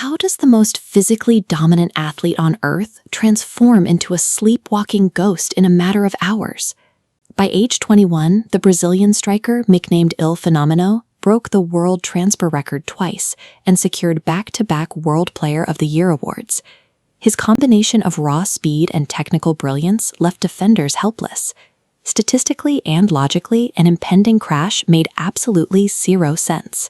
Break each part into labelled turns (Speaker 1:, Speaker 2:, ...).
Speaker 1: how does the most physically dominant athlete on Earth transform into a sleepwalking ghost in a matter of hours? By age 21, the Brazilian striker, nicknamed O Fenômeno, broke the world transfer record twice and secured back-to-back World Player of the Year awards. His combination of raw speed and technical brilliance left defenders helpless. Statistically and logically, an impending crash made absolutely zero sense.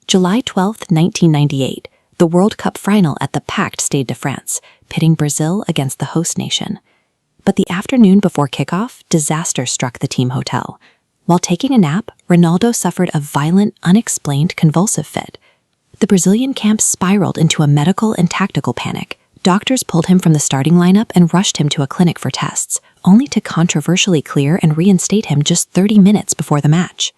Speaker 1: July 12, 1998, the World Cup Final at the packed Stade de France, pitting Brazil against the host nation. But the afternoon before kickoff, disaster struck the team hotel. While taking a nap, Ronaldo suffered a violent, unexplained convulsive fit. The Brazilian camp spiraled into a medical and tactical panic. Doctors pulled him from the starting lineup and rushed him to a clinic for tests, only to controversially clear and reinstate him just 30 minutes before the match.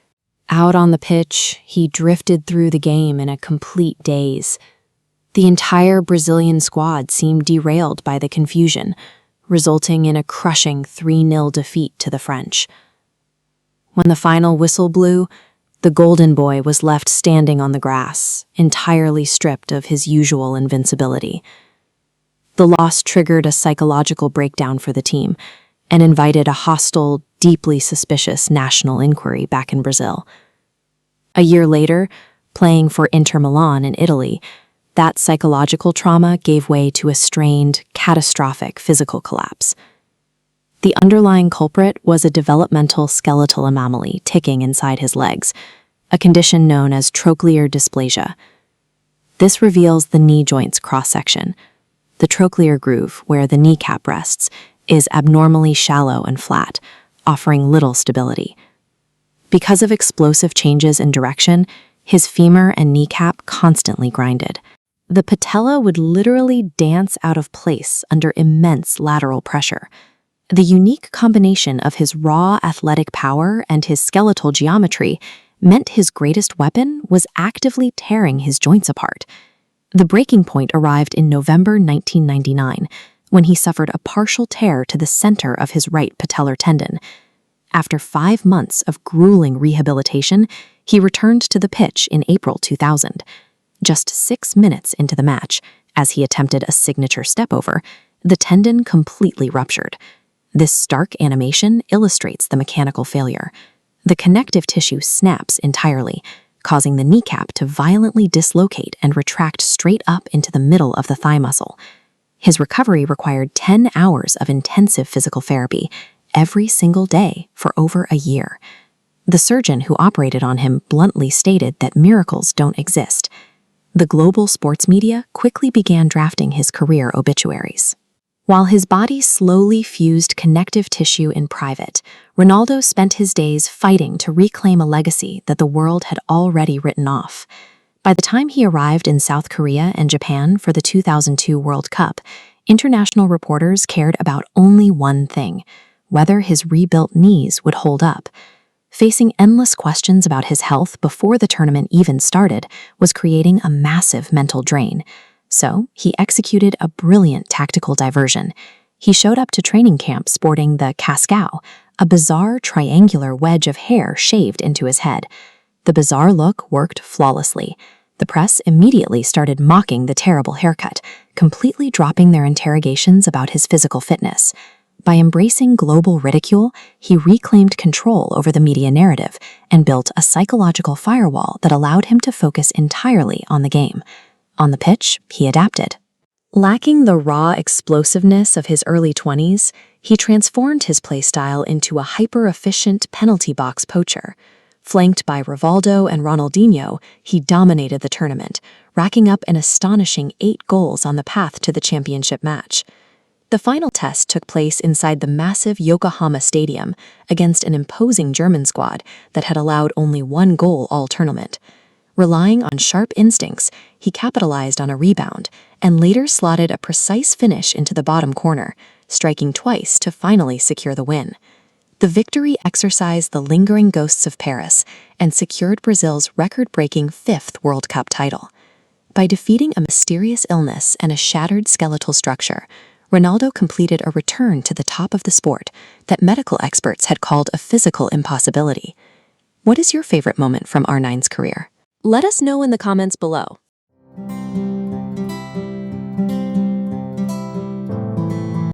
Speaker 1: Out on the pitch, he drifted through the game in a complete daze. The entire Brazilian squad seemed derailed by the confusion, resulting in a crushing 3-0 defeat to the French. When the final whistle blew, the Golden Boy was left standing on the grass, entirely stripped of his usual invincibility. The loss triggered a psychological breakdown for the team and invited a hostile, deeply suspicious national inquiry back in Brazil. A year later, playing for Inter Milan in Italy, that psychological trauma gave way to a strained, catastrophic physical collapse. The underlying culprit was a developmental skeletal anomaly ticking inside his legs, a condition known as trochlear dysplasia. This reveals the knee joint's cross-section. The trochlear groove, where the kneecap rests, is abnormally shallow and flat, offering little stability. Because of explosive changes in direction, his femur and kneecap constantly grinded. The patella would literally dance out of place under immense lateral pressure. The unique combination of his raw athletic power and his skeletal geometry meant his greatest weapon was actively tearing his joints apart. The breaking point arrived in November 1999, when he suffered a partial tear to the center of his right patellar tendon. After 5 months of grueling rehabilitation, he returned to the pitch in April 2000. Just 6 minutes into the match, as he attempted a signature step-over, the tendon completely ruptured. This stark animation illustrates the mechanical failure. The connective tissue snaps entirely, causing the kneecap to violently dislocate and retract straight up into the middle of the thigh muscle. His recovery required 10 hours of intensive physical therapy every single day for over a year. The surgeon who operated on him bluntly stated that miracles don't exist. The global sports media quickly began drafting his career obituaries. While his body slowly fused connective tissue in private, Ronaldo spent his days fighting to reclaim a legacy that the world had already written off. By the time he arrived in South Korea and Japan for the 2002 World Cup, international reporters cared about only one thing: whether his rebuilt knees would hold up. Facing endless questions about his health before the tournament even started was creating a massive mental drain. So, he executed a brilliant tactical diversion. He showed up to training camp sporting the cascao, a bizarre triangular wedge of hair shaved into his head. The bizarre look worked flawlessly. The press immediately started mocking the terrible haircut, completely dropping their interrogations about his physical fitness. By embracing global ridicule, he reclaimed control over the media narrative and built a psychological firewall that allowed him to focus entirely on the game. On the pitch, he adapted. Lacking the raw explosiveness of his early 20s, he transformed his playstyle into a hyper-efficient penalty box poacher. Flanked by Rivaldo and Ronaldinho, he dominated the tournament, racking up an astonishing 8 goals on the path to the championship match. The final test took place inside the massive Yokohama Stadium against an imposing German squad that had allowed only 1 goal all tournament. Relying on sharp instincts, he capitalized on a rebound and later slotted a precise finish into the bottom corner, striking twice to finally secure the win. The victory exorcised the lingering ghosts of Paris and secured Brazil's record-breaking 5th World Cup title. By defeating a mysterious illness and a shattered skeletal structure, Ronaldo completed a return to the top of the sport that medical experts had called a physical impossibility. What is your favorite moment from R9's career? Let us know in the comments below.